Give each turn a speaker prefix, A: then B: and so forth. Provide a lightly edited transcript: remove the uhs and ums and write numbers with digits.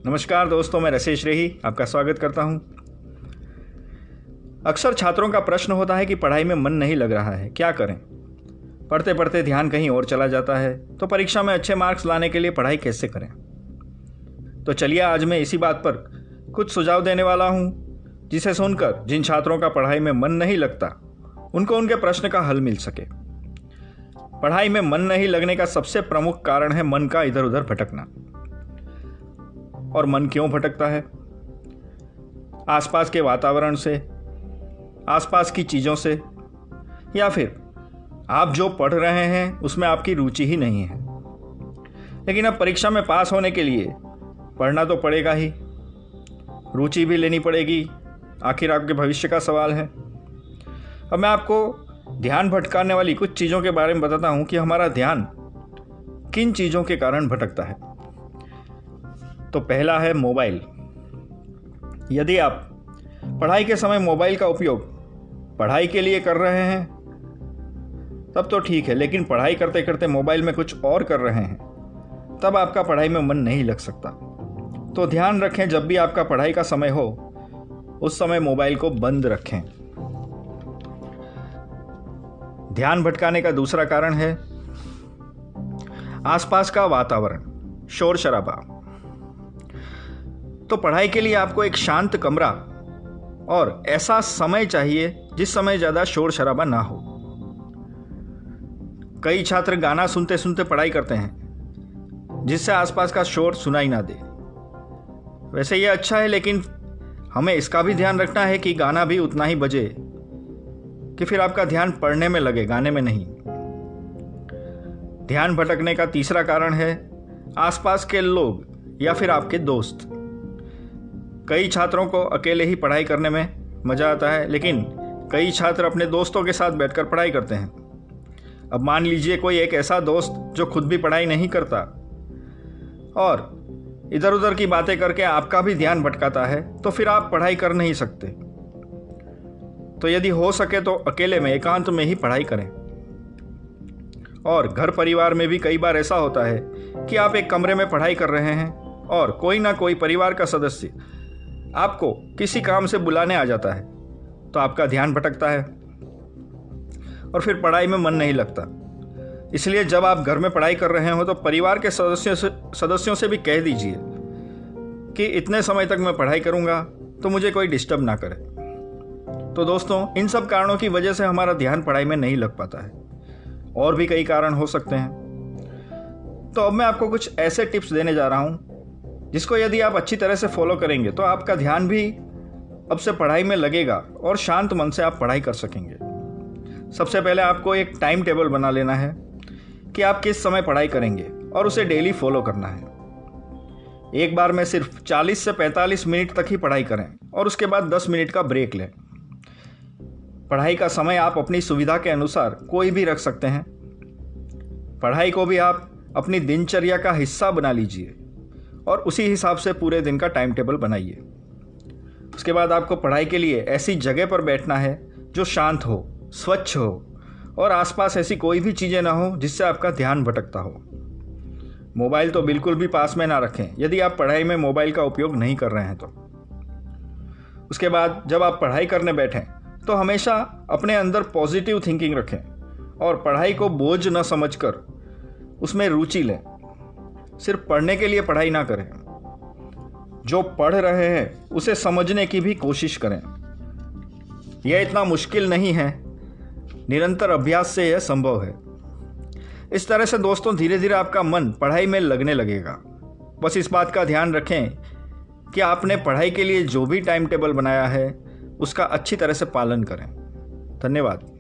A: नमस्कार दोस्तों, मैं रसेश रेही आपका स्वागत करता हूं। अक्सर छात्रों का प्रश्न होता है कि पढ़ाई में मन नहीं लग रहा है, क्या करें। पढ़ते पढ़ते ध्यान कहीं और चला जाता है, तो परीक्षा में अच्छे मार्क्स लाने के लिए पढ़ाई कैसे करें। तो चलिए आज मैं इसी बात पर कुछ सुझाव देने वाला हूं, जिसे सुनकर जिन छात्रों का पढ़ाई में मन नहीं लगता उनको उनके प्रश्न का हल मिल सके। पढ़ाई में मन नहीं लगने का सबसे प्रमुख कारण है मन का इधर उधर भटकना। और मन क्यों भटकता है? आसपास के वातावरण से, आसपास की चीज़ों से, या फिर आप जो पढ़ रहे हैं उसमें आपकी रुचि ही नहीं है। लेकिन अब परीक्षा में पास होने के लिए पढ़ना तो पड़ेगा ही, रुचि भी लेनी पड़ेगी, आखिर आपके भविष्य का सवाल है। अब मैं आपको ध्यान भटकाने वाली कुछ चीज़ों के बारे में बताता हूँ कि हमारा ध्यान किन चीज़ों के कारण भटकता है। तो पहला है मोबाइल। यदि आप पढ़ाई के समय मोबाइल का उपयोग पढ़ाई के लिए कर रहे हैं तब तो ठीक है, लेकिन पढ़ाई करते करते मोबाइल में कुछ और कर रहे हैं तब आपका पढ़ाई में मन नहीं लग सकता। तो ध्यान रखें, जब भी आपका पढ़ाई का समय हो उस समय मोबाइल को बंद रखें। ध्यान भटकाने का दूसरा कारण है आसपास का वातावरण, शोर शराबा। तो पढ़ाई के लिए आपको एक शांत कमरा और ऐसा समय चाहिए जिस समय ज़्यादा शोर शराबा ना हो। कई छात्र गाना सुनते सुनते पढ़ाई करते हैं जिससे आसपास का शोर सुनाई ना दे। वैसे ये अच्छा है, लेकिन हमें इसका भी ध्यान रखना है कि गाना भी उतना ही बजे कि फिर आपका ध्यान पढ़ने में लगे, गाने में नहीं। ध्यान भटकने का तीसरा कारण है आसपास के लोग या फिर आपके दोस्त। कई छात्रों को अकेले ही पढ़ाई करने में मज़ा आता है, लेकिन कई छात्र अपने दोस्तों के साथ बैठकर पढ़ाई करते हैं। अब मान लीजिए कोई एक ऐसा दोस्त जो खुद भी पढ़ाई नहीं करता और इधर उधर की बातें करके आपका भी ध्यान भटकाता है, तो फिर आप पढ़ाई कर नहीं सकते। तो यदि हो सके तो अकेले में, एकांत में ही पढ़ाई करें। और घर परिवार में भी कई बार ऐसा होता है कि आप एक कमरे में पढ़ाई कर रहे हैं और कोई ना कोई परिवार का सदस्य आपको किसी काम से बुलाने आ जाता है, तो आपका ध्यान भटकता है और फिर पढ़ाई में मन नहीं लगता। इसलिए जब आप घर में पढ़ाई कर रहे हो तो परिवार के सदस्यों से भी कह दीजिए कि इतने समय तक मैं पढ़ाई करूंगा, तो मुझे कोई डिस्टर्ब ना करे। तो दोस्तों, इन सब कारणों की वजह से हमारा ध्यान पढ़ाई में नहीं लग पाता है। और भी कई कारण हो सकते हैं। तो अब मैं आपको कुछ ऐसे टिप्स देने जा रहा हूं जिसको यदि आप अच्छी तरह से फॉलो करेंगे तो आपका ध्यान भी अब से पढ़ाई में लगेगा और शांत मन से आप पढ़ाई कर सकेंगे। सबसे पहले आपको एक टाइम टेबल बना लेना है कि आप किस समय पढ़ाई करेंगे और उसे डेली फॉलो करना है। एक बार में सिर्फ 40 से 45 मिनट तक ही पढ़ाई करें और उसके बाद 10 मिनट का ब्रेक लें। पढ़ाई का समय आप अपनी सुविधा के अनुसार कोई भी रख सकते हैं। पढ़ाई को भी आप अपनी दिनचर्या का हिस्सा बना लीजिए और उसी हिसाब से पूरे दिन का टाइम टेबल बनाइए। उसके बाद आपको पढ़ाई के लिए ऐसी जगह पर बैठना है जो शांत हो, स्वच्छ हो और आसपास ऐसी कोई भी चीज़ें ना हो जिससे आपका ध्यान भटकता हो। मोबाइल तो बिल्कुल भी पास में ना रखें यदि आप पढ़ाई में मोबाइल का उपयोग नहीं कर रहे हैं तो। उसके बाद जब आप पढ़ाई करने बैठें तो हमेशा अपने अंदर पॉजिटिव थिंकिंग रखें और पढ़ाई को बोझ न समझकर उसमें रुचि लें। सिर्फ पढ़ने के लिए पढ़ाई ना करें, जो पढ़ रहे हैं उसे समझने की भी कोशिश करें। यह इतना मुश्किल नहीं है, निरंतर अभ्यास से यह संभव है। इस तरह से दोस्तों धीरे धीरे आपका मन पढ़ाई में लगने लगेगा। बस इस बात का ध्यान रखें कि आपने पढ़ाई के लिए जो भी टाइम टेबल बनाया है उसका अच्छी तरह से पालन करें। धन्यवाद।